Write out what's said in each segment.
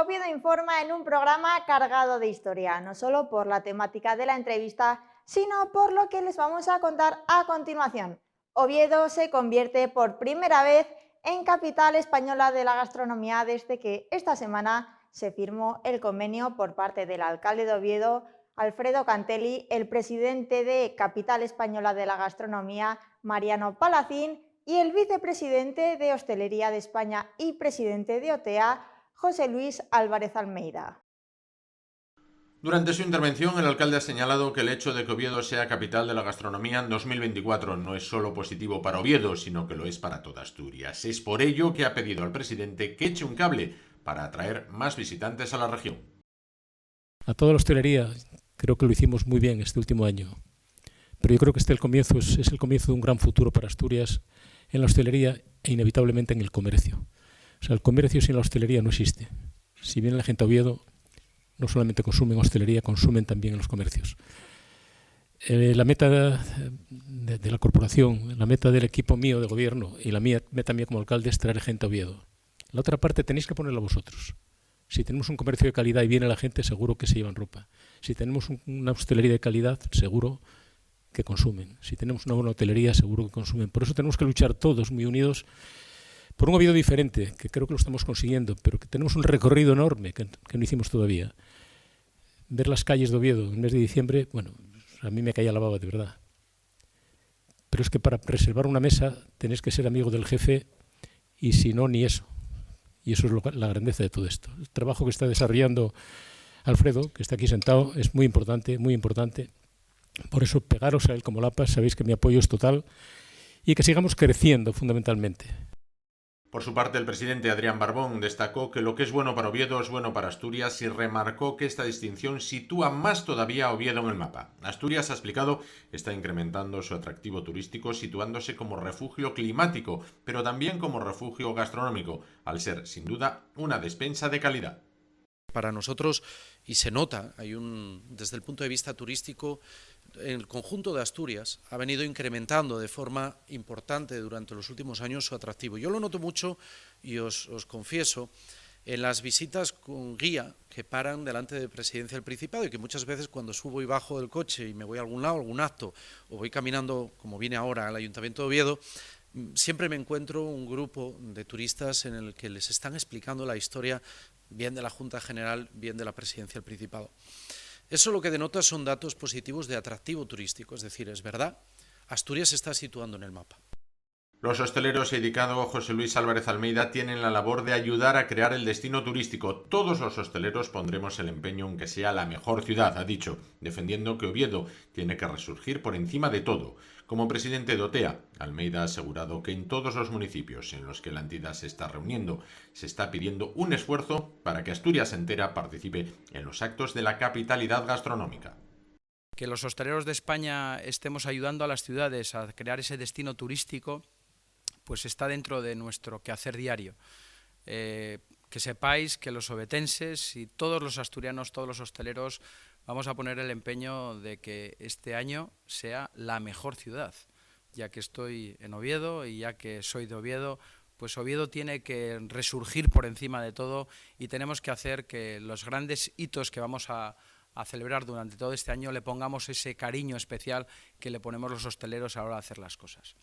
Oviedo Informa en un programa cargado de historia, no solo por la temática de la entrevista, sino por lo que les vamos a contar a continuación. Oviedo se convierte por primera vez en capital española de la gastronomía desde que esta semana se firmó el convenio por parte del alcalde de Oviedo, Alfredo Cantelli, el presidente de Capital Española de la Gastronomía, Mariano Palacín, y el vicepresidente de Hostelería de España y presidente de OTEA, José Luis Álvarez Almeida. Durante su intervención, el alcalde ha señalado que el hecho de que Oviedo sea capital de la gastronomía en 2024 no es solo positivo para Oviedo, sino que lo es para toda Asturias. Es por ello que ha pedido al presidente que eche un cable para atraer más visitantes a la región. A toda la hostelería, creo que lo hicimos muy bien este último año, pero yo creo que este es el comienzo de un gran futuro para Asturias en la hostelería e inevitablemente en el comercio. O sea, el comercio sin la hostelería no existe. Si viene la gente a Oviedo, no solamente consumen hostelería, consumen también en los comercios. La meta de la corporación, la meta del equipo mío de gobierno y la meta mía como alcalde es traer gente a Oviedo. La otra parte tenéis que ponerla vosotros. Si tenemos un comercio de calidad y viene la gente, seguro que se llevan ropa. Si tenemos una hostelería de calidad, seguro que consumen. Si tenemos una buena hotelería, seguro que consumen. Por eso tenemos que luchar todos muy unidos por un Oviedo diferente, que creo que lo estamos consiguiendo, pero que tenemos un recorrido enorme que no hicimos todavía. Ver las calles de Oviedo en el mes de diciembre, bueno, a mí me caía la baba, de verdad. Pero es que para reservar una mesa tenés que ser amigo del jefe y si no, ni eso. Y eso es la grandeza de todo esto. El trabajo que está desarrollando Alfredo, que está aquí sentado, es muy importante, muy importante. Por eso pegaros a él como lapas, sabéis que mi apoyo es total y que sigamos creciendo fundamentalmente. Por su parte, el presidente Adrián Barbón destacó que lo que es bueno para Oviedo es bueno para Asturias y remarcó que esta distinción sitúa más todavía a Oviedo en el mapa. Asturias, ha explicado, está incrementando su atractivo turístico, situándose como refugio climático, pero también como refugio gastronómico, al ser, sin duda, una despensa de calidad. Para nosotros, y se nota, desde el punto de vista turístico, el conjunto de Asturias ha venido incrementando de forma importante durante los últimos años su atractivo. Yo lo noto mucho y os confieso en las visitas con guía que paran delante de Presidencia del Principado y que muchas veces cuando subo y bajo del coche y me voy a algún lado, algún acto, o voy caminando, como viene ahora al Ayuntamiento de Oviedo, siempre me encuentro un grupo de turistas en el que les están explicando la historia bien de la Junta General, bien de la Presidencia del Principado. Eso lo que denota son datos positivos de atractivo turístico, es decir, es verdad, Asturias se está situando en el mapa. Los hosteleros, indicado José Luis Álvarez Almeida, tienen la labor de ayudar a crear el destino turístico. Todos los hosteleros pondremos el empeño en que sea la mejor ciudad, ha dicho, defendiendo que Oviedo tiene que resurgir por encima de todo. Como presidente de OTEA, Almeida ha asegurado que en todos los municipios en los que la entidad se está reuniendo, se está pidiendo un esfuerzo para que Asturias entera participe en los actos de la capitalidad gastronómica. Que los hosteleros de España estemos ayudando a las ciudades a crear ese destino turístico, pues está dentro de nuestro quehacer diario. Que sepáis que los ovetenses y todos los asturianos, todos los hosteleros, vamos a poner el empeño de que este año sea la mejor ciudad. Ya que estoy en Oviedo y ya que soy de Oviedo, pues Oviedo tiene que resurgir por encima de todo y tenemos que hacer que los grandes hitos que vamos a celebrar durante todo este año le pongamos ese cariño especial que le ponemos los hosteleros a la hora de hacer las cosas.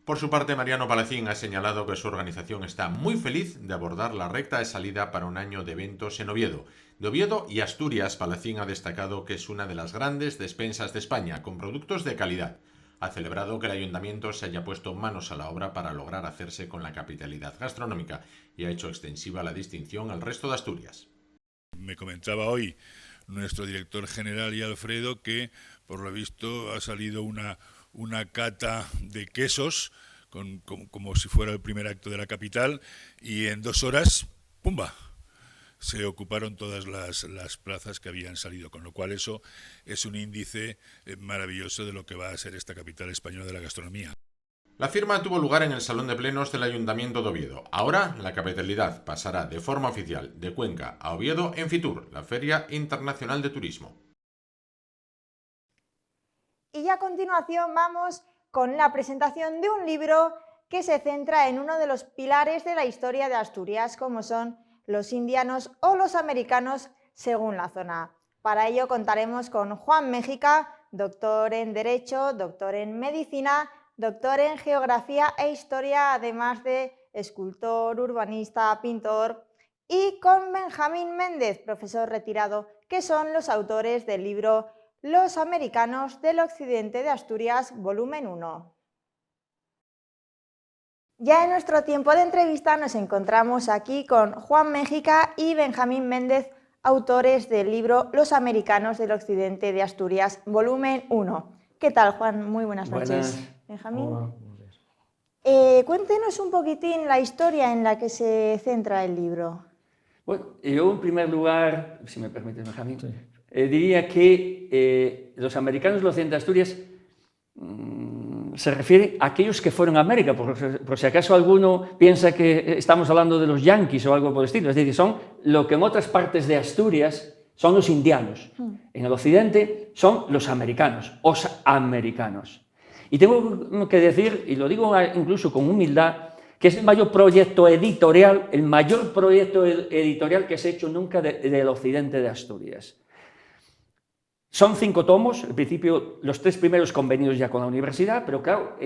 Por su parte, Mariano Palacín ha señalado que su organización está muy feliz de abordar la recta de salida para un año de eventos en Oviedo. De Oviedo y Asturias, Palacín ha destacado que es una de las grandes despensas de España, con productos de calidad. Ha celebrado que el ayuntamiento se haya puesto manos a la obra para lograr hacerse con la capitalidad gastronómica y ha hecho extensiva la distinción al resto de Asturias. Me comentaba hoy nuestro director general y Alfredo que, por lo visto, ha salido una cata de quesos, como si fuera el primer acto de la capital, y en 2 horas, ¡pumba!, se ocuparon todas las plazas que habían salido, con lo cual eso es un índice maravilloso de lo que va a ser esta capital española de la gastronomía. La firma tuvo lugar en el Salón de Plenos del Ayuntamiento de Oviedo. Ahora, la capitalidad pasará de forma oficial de Cuenca a Oviedo en Fitur, la Feria Internacional de Turismo. Y a continuación vamos con la presentación de un libro que se centra en uno de los pilares de la historia de Asturias, como son los indianos o los americanos según la zona. Para ello contaremos con Juan Méjica, doctor en Derecho, doctor en Medicina, doctor en Geografía e Historia, además de escultor, urbanista, pintor, y con Benjamín Méndez, profesor retirado, que son los autores del libro Los americanos del occidente de Asturias, volumen 1. Ya en nuestro tiempo de entrevista nos encontramos aquí con Juan Méjica y Benjamín Méndez, autores del libro Los americanos del occidente de Asturias, volumen 1. ¿Qué tal, Juan? Muy buenas noches. Buenas. Benjamín. Hola. Cuéntenos un poquitín la historia en la que se centra el libro. Bueno, yo en primer lugar, si me permites, Benjamín, diría que los americanos del occidente de Asturias se refiere a aquellos que fueron a América, por si acaso alguno piensa que estamos hablando de los yanquis o algo por el estilo, es decir, son lo que en otras partes de Asturias son los indianos, en el occidente son los americanos. Y tengo que decir, y lo digo incluso con humildad, que es el mayor proyecto editorial que se ha hecho nunca del occidente de Asturias. Son 5 tomos, en principio los 3 primeros convenidos ya con la universidad, pero claro,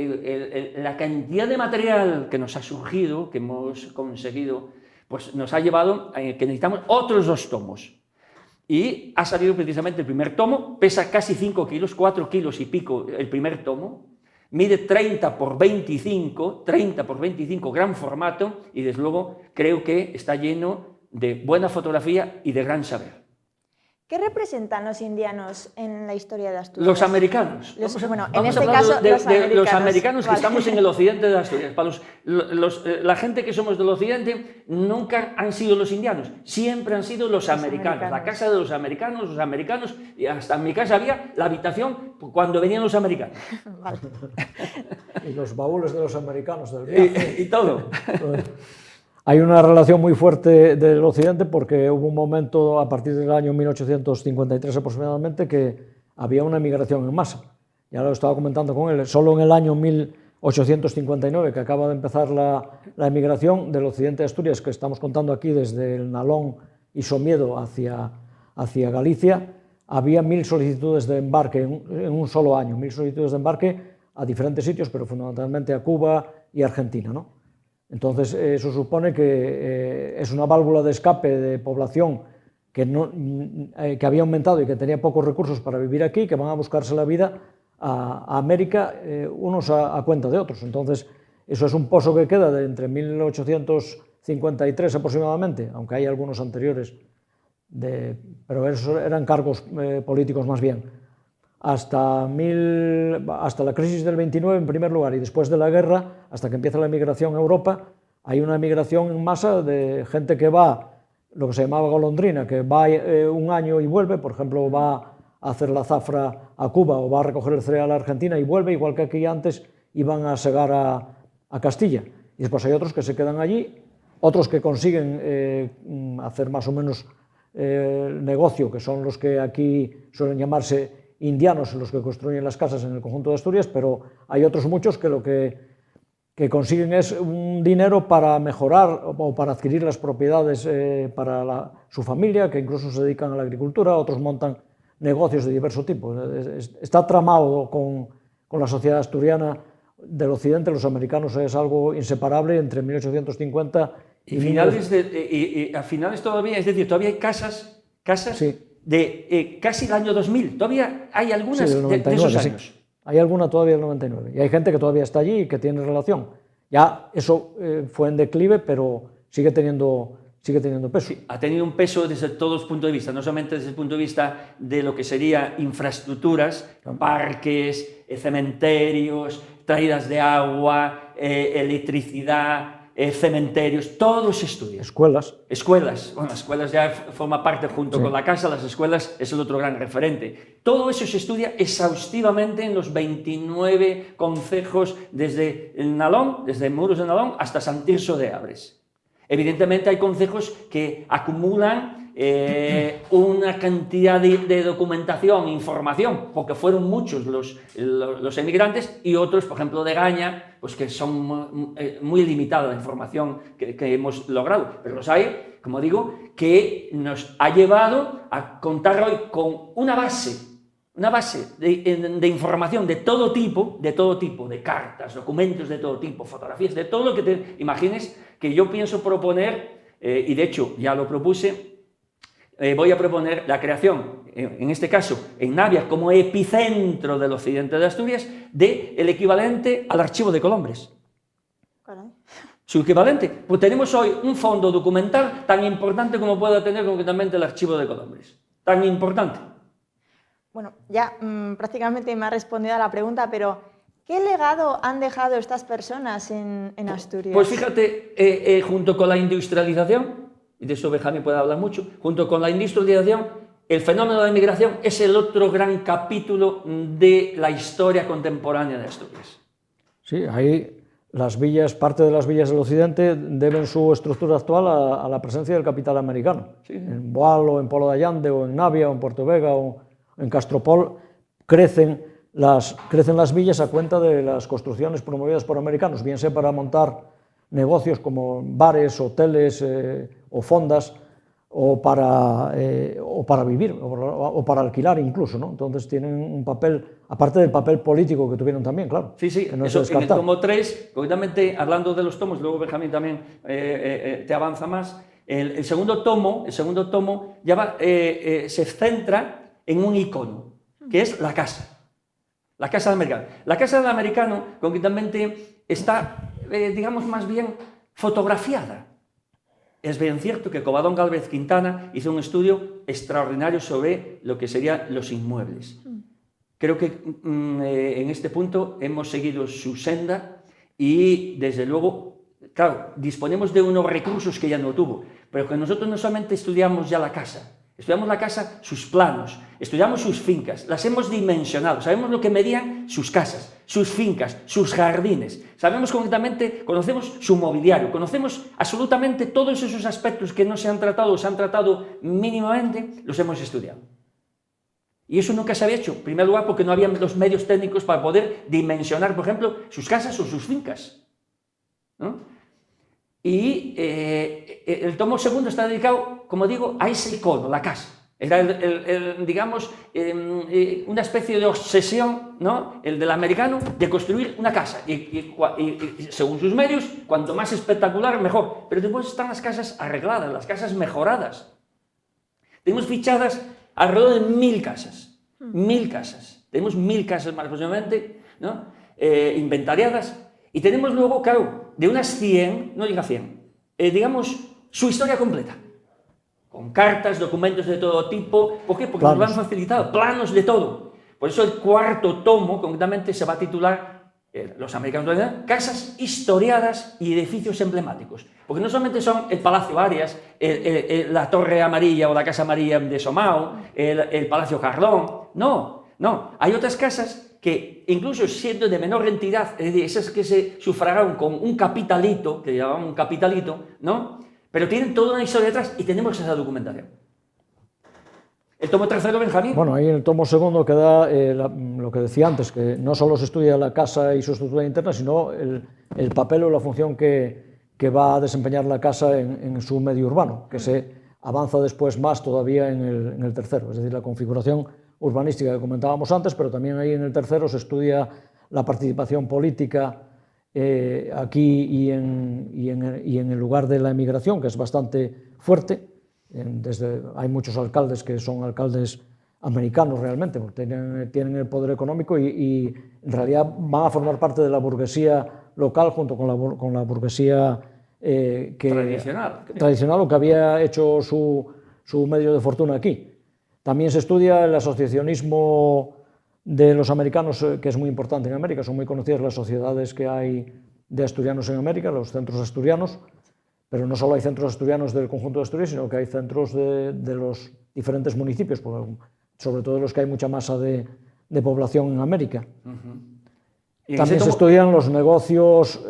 la cantidad de material que nos ha surgido, que hemos conseguido, pues nos ha llevado a que necesitamos otros 2 tomos. Y ha salido precisamente el primer tomo, pesa casi 5 kilos, 4 kilos y pico el primer tomo, mide 30 por 25, gran formato, y desde luego creo que está lleno de buena fotografía y de gran saber. ¿Qué representan los indianos en la historia de Asturias? Los americanos. Bueno, en Vamos este a hablar caso, los americanos que vale. estamos en el occidente de Asturias. Para la gente que somos del occidente nunca han sido los indianos, siempre han sido los americanos. La casa de los americanos, y hasta en mi casa había la habitación cuando venían los americanos. Vale. Y los baúles de los americanos del viaje. Y todo. Hay una relación muy fuerte del occidente porque hubo un momento a partir del año 1853 aproximadamente que había una emigración en masa. Ya lo estaba comentando con él, solo en el año 1859, que acaba de empezar la emigración del occidente de Asturias, que estamos contando aquí desde el Nalón y Somiedo hacia Galicia, había 1000 solicitudes de embarque en un solo año, 1000 solicitudes de embarque a diferentes sitios, pero fundamentalmente a Cuba y Argentina, ¿no? Entonces, eso supone que es una válvula de escape de población que había aumentado y que tenía pocos recursos para vivir aquí, que van a buscarse la vida a América, unos a cuenta de otros. Entonces, eso es un pozo que queda de entre 1853 aproximadamente, aunque hay algunos anteriores, pero esos eran cargos políticos más bien, hasta la crisis del 29 en primer lugar, y después de la guerra, hasta que empieza la emigración a Europa, hay una emigración en masa de gente que va, lo que se llamaba golondrina, que va un año y vuelve, por ejemplo, va a hacer la zafra a Cuba o va a recoger el cereal a Argentina y vuelve, igual que aquí antes iban a segar a Castilla. Y después hay otros que se quedan allí, otros que consiguen hacer más o menos negocio, que son los que aquí suelen llamarse indianos, los que construyen las casas en el conjunto de Asturias, pero hay otros muchos que lo que consiguen es un dinero para mejorar o para adquirir las propiedades para su familia, que incluso se dedican a la agricultura, otros montan negocios de diverso tipo. Está tramado con la sociedad asturiana del occidente. Los americanos es algo inseparable entre 1850 y a finales todavía, es decir, todavía hay casas sí, de casi el año 2000, todavía hay algunas sí, del 99, de esos años. Sí. Hay alguna todavía del 99, y hay gente que todavía está allí y que tiene relación. Ya eso fue en declive, pero sigue teniendo peso. Sí, ha tenido un peso desde todos los puntos de vista, no solamente desde el punto de vista de lo que sería infraestructuras, parques, cementerios, traídas de agua, electricidad, cementerios, todo se estudia. Escuelas. Bueno, las escuelas ya forma parte junto con la casa, las escuelas es el otro gran referente. Todo eso se estudia exhaustivamente en los 29 concejos desde el Nalón, desde Muros de Nalón hasta Sant Tirso de Abres. Evidentemente hay concejos que acumulan una cantidad de documentación, información, porque fueron muchos los emigrantes, y otros, por ejemplo, de Gaña, pues que son muy limitada la información que hemos logrado, pero los hay, como digo, que nos ha llevado a contar hoy con una base de información de todo tipo, de cartas, documentos de todo tipo, fotografías, de todo lo que te imagines, que yo pienso proponer, y de hecho ya lo propuse, voy a proponer la creación, en este caso en Navia, como epicentro del occidente de Asturias, del equivalente al Archivo de Colombres. Caray. Su equivalente. Pues tenemos hoy un fondo documental tan importante como pueda tener concretamente el Archivo de Colombres. Tan importante. Bueno, ya prácticamente me ha respondido a la pregunta, pero ¿qué legado han dejado estas personas en Asturias? Pues fíjate, junto con la industrialización, y de eso Benjamín puede hablar mucho, junto con la industrialización, el fenómeno de la inmigración es el otro gran capítulo de la historia contemporánea de Asturias. Sí, ahí las villas, parte de las villas del occidente deben su estructura actual a la presencia del capital americano. Sí. En Boal, o en Polo de Allande, o en Navia, o en Puerto Vega, o en Castropol, crecen las villas a cuenta de las construcciones promovidas por americanos, bien sea para montar negocios como bares, hoteles o fondas, o para vivir, o para alquilar incluso, ¿no? Entonces tienen un papel, aparte del papel político que tuvieron también, claro. Sí, sí, no eso en el tomo 3, concretamente hablando de los tomos, luego Benjamín también te avanza más, el segundo tomo ya se centra en un icono, que es la casa del americano. La casa del americano, concretamente, está, digamos, más bien fotografiada. Es bien cierto que Covadonga Álvarez Quintana hizo un estudio extraordinario sobre lo que serían los inmuebles. Creo que en este punto hemos seguido su senda y, desde luego, claro, disponemos de unos recursos que ya no tuvo, pero que nosotros no solamente estudiamos ya la casa, estudiamos la casa, sus planos, estudiamos sus fincas, las hemos dimensionado, sabemos lo que medían sus casas, sus fincas, sus jardines, sabemos concretamente, conocemos su mobiliario, conocemos absolutamente todos esos aspectos que no se han tratado o se han tratado mínimamente, los hemos estudiado. Y eso nunca se había hecho, en primer lugar porque no había los medios técnicos para poder dimensionar, por ejemplo, sus casas o sus fincas, ¿no? Y el tomo segundo está dedicado, como digo, a ese icono, la casa. Era, digamos, una especie de obsesión, ¿no?, el del americano, de construir una casa. Y según sus medios, cuanto más espectacular, mejor. Pero después están las casas arregladas, las casas mejoradas. Tenemos fichadas alrededor de 1000 casas. 1000 casas. Tenemos 1000 casas más aproximadamente, ¿no?, inventariadas. Y tenemos luego, claro, de unas 100, no llega a 100, digamos, su historia completa. Con cartas, documentos de todo tipo. ¿Por qué? Porque planos. Nos lo han facilitado, planos de todo. Por eso el cuarto tomo, concretamente, se va a titular, los americanos, Casas historiadas y edificios emblemáticos. Porque no solamente son el Palacio Arias, la Torre Amarilla o la Casa Amarilla de Somao, el Palacio Cardón, no, hay otras casas que, incluso siendo de menor entidad, es decir, esas que se sufragaron con un capitalito, que llamaban un capitalito, ¿no?, pero tienen toda una historia detrás y tenemos esa documentación. ¿El tomo tercero, Benjamín? Bueno, ahí en el tomo segundo queda lo que decía antes, que no solo se estudia la casa y su estructura interna, sino el papel o la función que va a desempeñar la casa en su medio urbano, que se avanza después más todavía en el tercero, es decir, la configuración urbanística que comentábamos antes, pero también ahí en el tercero se estudia la participación política aquí y en el lugar de la emigración, que es bastante fuerte. Hay muchos alcaldes que son alcaldes americanos realmente, porque tienen el poder económico y en realidad van a formar parte de la burguesía local junto con la burguesía tradicional o que había hecho su medio de fortuna aquí. También se estudia el asociacionismo de los americanos, que es muy importante en América. Son muy conocidas las sociedades que hay de asturianos en América, los centros asturianos, pero no solo hay centros asturianos del conjunto de Asturias, sino que hay centros de los diferentes municipios, sobre todo los que hay mucha masa de población en América. ¿Y también se estudian los negocios,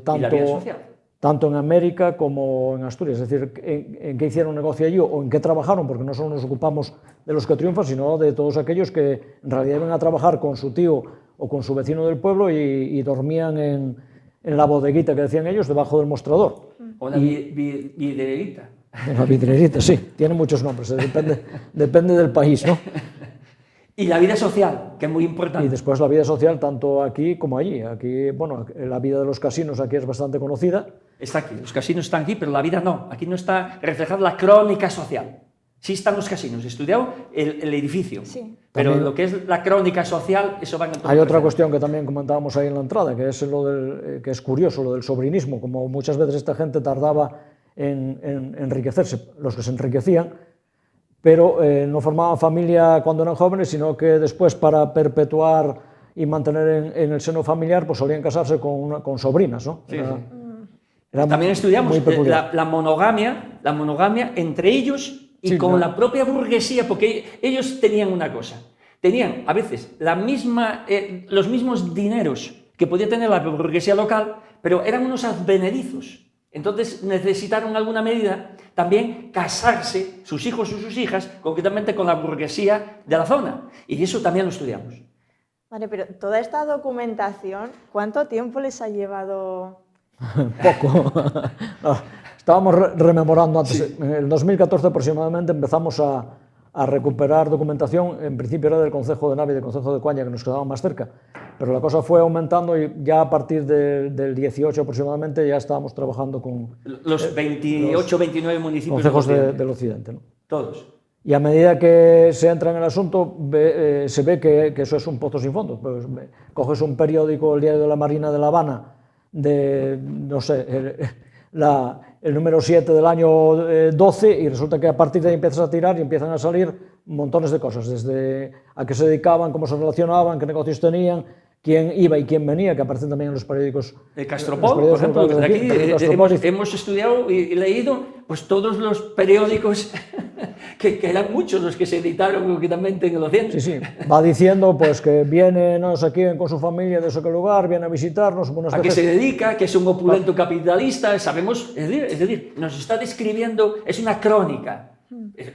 tanto... ¿Y la vida social? tanto en América como en Asturias, es decir, en qué hicieron negocio allí o en qué trabajaron, porque no solo nos ocupamos de los que triunfan, sino de todos aquellos que en realidad iban a trabajar con su tío o con su vecino del pueblo y dormían en la bodeguita que decían ellos, debajo del mostrador. O la vidrerita. La vidrerita, sí, tiene muchos nombres, depende del país, ¿no? Y la vida social, que es muy importante. Y después la vida social, tanto aquí como allí. Aquí, bueno, la vida de los casinos aquí es bastante conocida. Está aquí, los casinos están aquí, pero la vida no. Aquí no está reflejada la crónica social. Sí están los casinos, estudiado el edificio, sí. Pero también, lo que es la crónica social, eso va en todo. Hay otra cuestión que también comentábamos ahí en la entrada, que es que es curioso, lo del sobrinismo. Como muchas veces esta gente tardaba en enriquecerse, los que se enriquecían, pero no formaban familia cuando eran jóvenes, sino que después, para perpetuar y mantener en el seno familiar, pues solían casarse con sobrinas, ¿no? Sí, Era también estudiamos muy peculiar. la monogamia entre ellos y Sí, con claro. la propia burguesía, porque ellos tenían una cosa, tenían a veces los mismos dineros que podía tener la burguesía local, pero eran unos advenedizos. Entonces necesitaron en alguna medida también casarse, sus hijos o sus hijas, concretamente con la burguesía de la zona. Y eso también lo estudiamos. Vale, pero toda esta documentación, ¿cuánto tiempo les ha llevado? Poco. Estábamos rememorando antes. En el 2014 aproximadamente empezamos a recuperar documentación. En principio era del Concejo de Navia y del Concejo de Cuaña, que nos quedaban más cerca, pero la cosa fue aumentando y ya a partir del 18 aproximadamente ya estábamos trabajando con Los 28, 29 municipios concejos del Occidente, ¿no? Todos. Y a medida que se entra en el asunto, se ve que eso es un pozo sin fondo. Pues, coges un periódico, el Diario de la Marina de La Habana, de, no sé, el número 7 del año 12, y resulta que a partir de ahí empiezas a tirar y empiezan a salir montones de cosas, desde a qué se dedicaban, cómo se relacionaban, qué negocios tenían, quién iba y quién venía, que aparecen también en los periódicos. El Castropol, por ejemplo, de aquí hemos estudiado y leído pues todos los periódicos, que eran muchos los que se editaron concretamente en el Occidente. Sí, va diciendo pues que viene no sé quién con su familia de ese lugar, viene a visitarnos. A qué se dedica, que es un opulento capitalista, sabemos, es decir, nos está describiendo, es una crónica.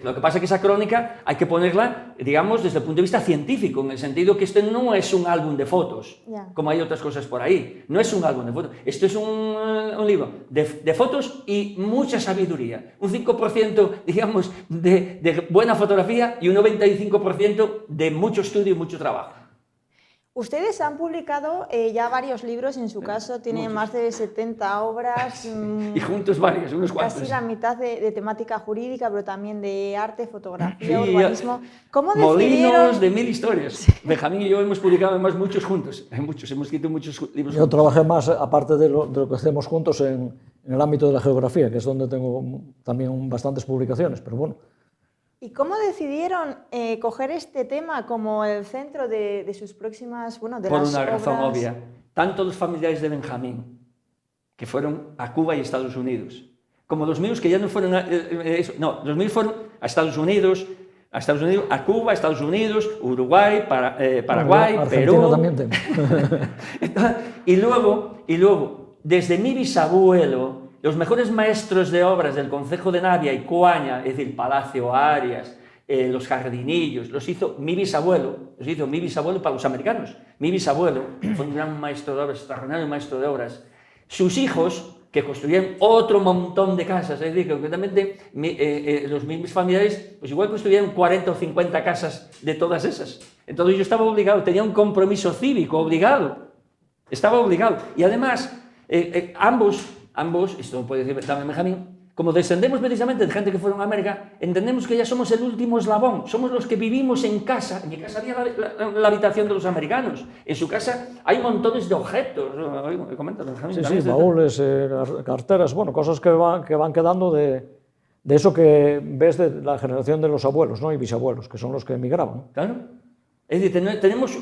Lo que pasa es que esa crónica hay que ponerla, digamos, desde el punto de vista científico, en el sentido que este no es un álbum de fotos, como hay otras cosas por ahí. No es un álbum de fotos. Esto es un libro de fotos y mucha sabiduría. Un 5%, digamos, de buena fotografía y un 95% de mucho estudio y mucho trabajo. Ustedes han publicado ya varios libros, en su caso tienen más de 70 obras. Y juntos varios, unos cuantos. Casi la mitad de temática jurídica, pero también de arte, fotografía, urbanismo. ¿Cómo decidieron? Molinos de 1000 historias. Sí. Benjamín y yo hemos publicado además muchos juntos. Hemos escrito muchos libros. Yo trabajé más, aparte de lo que hacemos juntos, en el ámbito de la geografía, que es donde tengo también bastantes publicaciones, pero bueno. ¿Y cómo decidieron coger este tema como el centro de sus próximas, bueno, de Por las una obras? razón obvia. Tanto los familiares de Benjamín, que fueron a Cuba y Estados Unidos, como los míos que ya no fueron los míos fueron a Estados Unidos, a Cuba, Estados Unidos, Uruguay, Paraguay, Argentina Perú. También tengo. y luego, desde mi bisabuelo, los mejores maestros de obras del Concejo de Navia y Cuaña, es decir, Palacio Arias, los jardinillos, los hizo mi bisabuelo para los americanos. Mi bisabuelo fue un gran maestro de obras, extraordinario maestro de obras. Sus hijos, que construyeron otro montón de casas, es decir, que concretamente los mismos familiares, pues igual construyeron 40 o 50 casas de todas esas. Entonces yo estaba obligado, tenía un compromiso cívico, estaba obligado. Y además, ambos, esto lo puede decir también Benjamín, como descendemos precisamente de gente que fueron a América, entendemos que ya somos el último eslabón, somos los que vivimos en casa. En mi casa había la habitación de los americanos, en su casa hay montones de objetos. Comenta, Benjamín, sí, baúles, carteras, bueno, cosas que van quedando de eso que ves de la generación de los abuelos, ¿no? Y bisabuelos, que son los que emigraban. Claro. Es decir, tenemos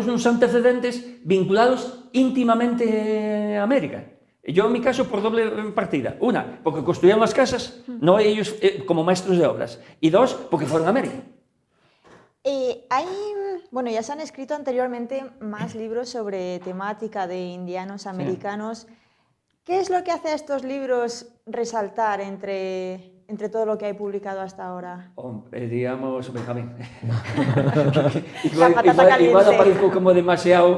unos antecedentes vinculados íntimamente a América. Yo, en mi caso, por doble partida. Una, porque construían las casas, no ellos como maestros de obras. Y dos, porque fueron a América. Bueno, ya se han escrito anteriormente más libros sobre temática de indianos americanos. Sí. ¿Qué es lo que hace a estos libros resaltar entre todo lo que hay publicado hasta ahora? Digamos, Benjamín. La patata caliente. Igual aparezco como demasiado.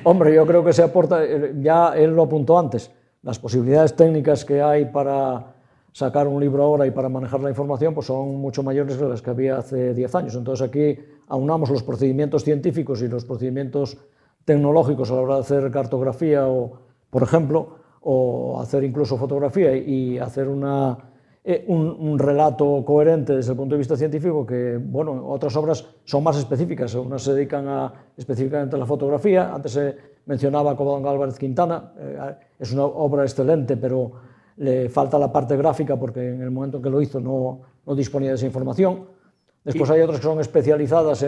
Hombre, yo creo que se aporta, ya él lo apuntó antes, las posibilidades técnicas que hay para sacar un libro ahora y para manejar la información pues son mucho mayores que las que había hace 10 años. Entonces aquí aunamos los procedimientos científicos y los procedimientos tecnológicos a la hora de hacer cartografía, o, por ejemplo, o hacer incluso fotografía y hacer un relato coherente desde el punto de vista científico que, bueno, otras obras son más específicas. Unas se dedican específicamente a la fotografía. Antes se mencionaba Covadonga Álvarez Quintana, es una obra excelente, pero le falta la parte gráfica porque en el momento en que lo hizo no disponía de esa información. Después hay otras que son especializadas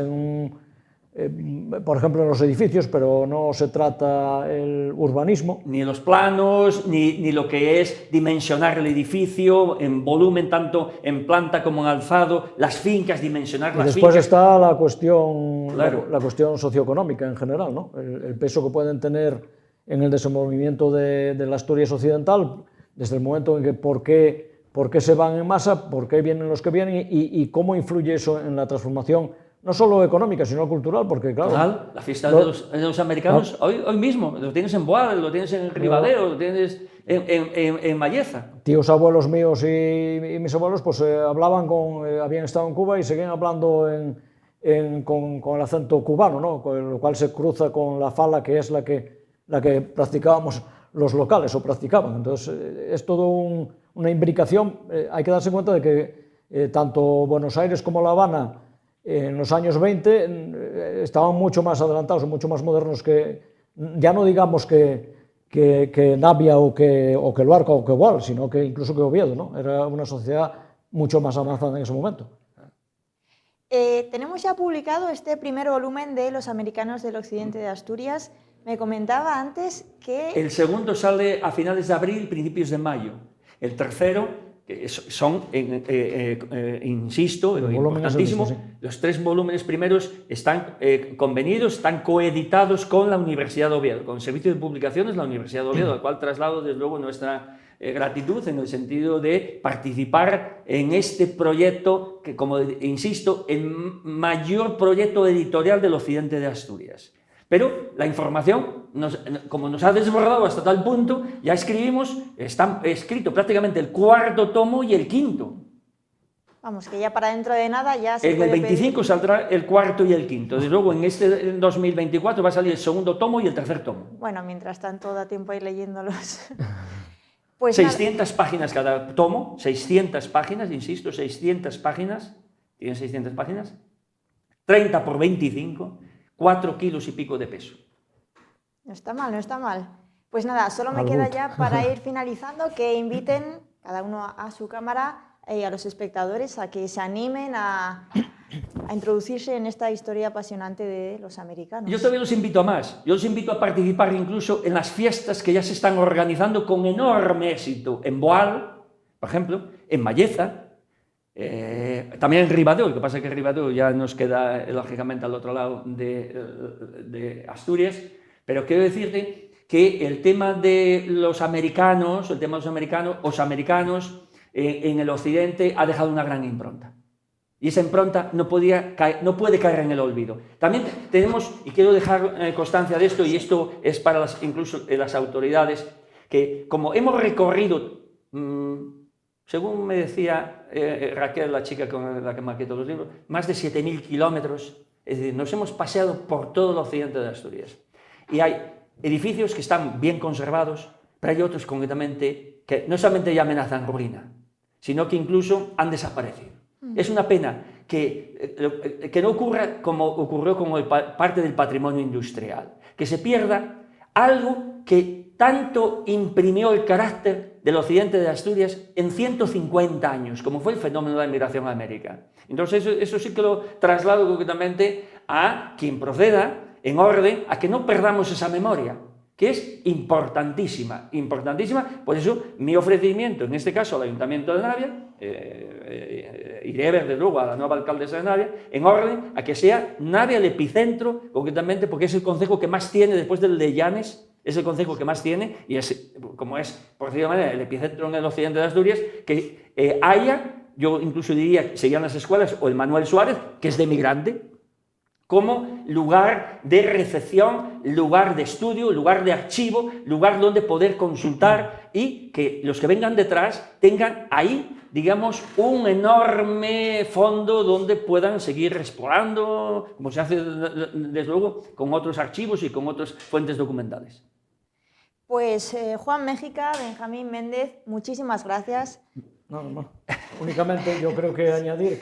por ejemplo, en los edificios, pero no se trata el urbanismo. Ni los planos, ni lo que es dimensionar el edificio en volumen, tanto en planta como en alzado, las fincas, dimensionar las fincas. Y después está la cuestión, claro, la cuestión socioeconómica en general, ¿no? El peso que pueden tener en el desenvolvimiento de la Asturias occidental, desde el momento en que por qué se van en masa, por qué vienen los que vienen y cómo influye eso en la transformación no solo económica, sino cultural, porque claro... Total, la fiesta de los americanos, hoy mismo, lo tienes en Boal, lo tienes en Ribadeo, lo tienes en Malleza. Tíos abuelos míos y mis abuelos pues hablaban habían estado en Cuba y seguían hablando con el acento cubano, ¿no? Con lo cual se cruza con la fala que es la que practicábamos los locales, o practicaban. Entonces es todo una imbricación. Hay que darse cuenta de que tanto Buenos Aires como La Habana en los años 20 estaban mucho más adelantados, mucho más modernos que, ya no digamos que Navia o que Luarca o que Boal, sino que incluso que Oviedo, ¿no? Era una sociedad mucho más avanzada en ese momento. Tenemos ya publicado este primer volumen de Los americanos del occidente de Asturias. Me comentaba antes que... El segundo sale a finales de abril, principios de mayo. El tercero... son, insisto, importantísimo, los 3 volúmenes primeros están convenidos, están coeditados con la Universidad de Oviedo, con el Servicio de Publicaciones de la Universidad de Oviedo, al cual traslado desde luego nuestra gratitud en el sentido de participar en este proyecto que, como insisto, el mayor proyecto editorial del occidente de Asturias. Pero la información, como nos ha desbordado hasta tal punto, ya escribimos, está escrito prácticamente el 4º tomo y el 5º. Vamos, que ya para dentro de nada ya se puede pedir. En el 25 saldrá el 4º y el 5º. Desde luego, en este 2024 va a salir el 2º tomo y el 3er tomo. Bueno, mientras tanto da tiempo a ir leyéndolos. Pues 600 páginas cada tomo, 600 páginas, insisto, 600 páginas. ¿Tienen 600 páginas? 30 por 25... 4 kilos y pico de peso. No está mal, no está mal. Pues nada, solo me queda ya para ir finalizando que inviten cada uno a su cámara y a los espectadores a que se animen a introducirse en esta historia apasionante de los americanos. Yo todavía los invito a más. Yo los invito a participar incluso en las fiestas que ya se están organizando con enorme éxito en Boal, por ejemplo, en Malleza, también en Ribadeo. Lo que pasa es que Ribadeo ya nos queda lógicamente al otro lado de Asturias, pero quiero decirte que el tema de los americanos, en el occidente ha dejado una gran impronta. Y esa impronta no puede caer en el olvido. También tenemos, y quiero dejar constancia de esto, y esto es para incluso las autoridades, que como hemos recorrido... según me decía Raquel, la chica con la que maqueto los libros, más de 7.000 kilómetros, es decir, nos hemos paseado por todo el occidente de Asturias. Y hay edificios que están bien conservados, pero hay otros concretamente que no solamente ya amenazan ruina, sino que incluso han desaparecido. Es una pena que no ocurra como ocurrió con parte del patrimonio industrial, que se pierda algo que tanto imprimió el carácter del occidente de Asturias en 150 años, como fue el fenómeno de la migración a América. Entonces eso sí que lo traslado concretamente a quien proceda en orden a que no perdamos esa memoria, que es importantísima, importantísima. Por eso mi ofrecimiento, en este caso al Ayuntamiento de Navia, iré desde luego a la nueva alcaldesa de Navia, en orden a que sea Navia el epicentro, concretamente porque es el concejo que más tiene después del de Llanes Es el concejo que más tiene y es, como es, por decirlo de manera, el epicentro en el occidente de Asturias, que haya, yo incluso diría que serían las escuelas o el Manuel Suárez, que es de migrante, como lugar de recepción, lugar de estudio, lugar de archivo, lugar donde poder consultar y que los que vengan detrás tengan ahí, digamos, un enorme fondo donde puedan seguir explorando, como se hace desde luego con otros archivos y con otras fuentes documentales. Pues Juan Méjica, Benjamín Méndez, muchísimas gracias. No. Únicamente yo creo que añadir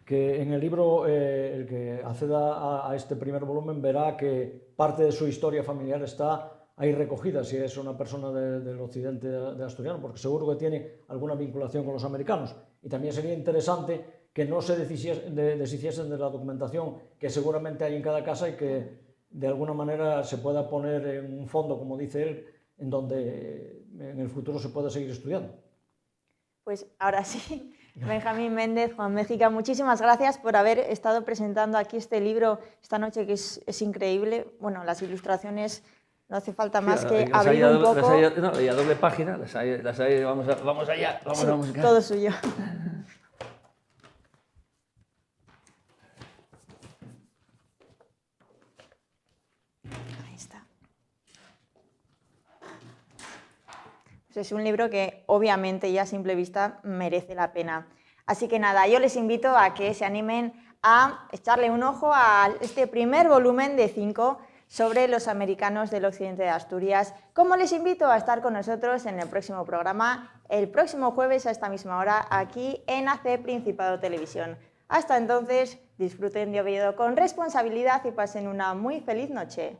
que en el libro el que acceda a este primer volumen verá que parte de su historia familiar está ahí recogida, si es una persona del occidente de asturiano, porque seguro que tiene alguna vinculación con los americanos. Y también sería interesante que no se deshiciesen de la documentación que seguramente hay en cada casa y que de alguna manera se pueda poner en un fondo, como dice él, en donde en el futuro se pueda seguir estudiando. Pues ahora sí, Benjamín Méndez, Juan Méjica, muchísimas gracias por haber estado presentando aquí este libro esta noche, que es increíble. Bueno, las ilustraciones no hace falta más que abrir un poco. No, y a doble página, las hay, vamos allá, vamos a buscar. Todo suyo. Ahí está. Pues es un libro que obviamente ya a simple vista merece la pena. Así que nada, yo les invito a que se animen a echarle un ojo a este primer volumen de 5 sobre los americanos del occidente de Asturias. Como les invito a estar con nosotros en el próximo programa, el próximo jueves a esta misma hora, aquí en AC Principado Televisión. Hasta entonces, disfruten de Oviedo con responsabilidad y pasen una muy feliz noche.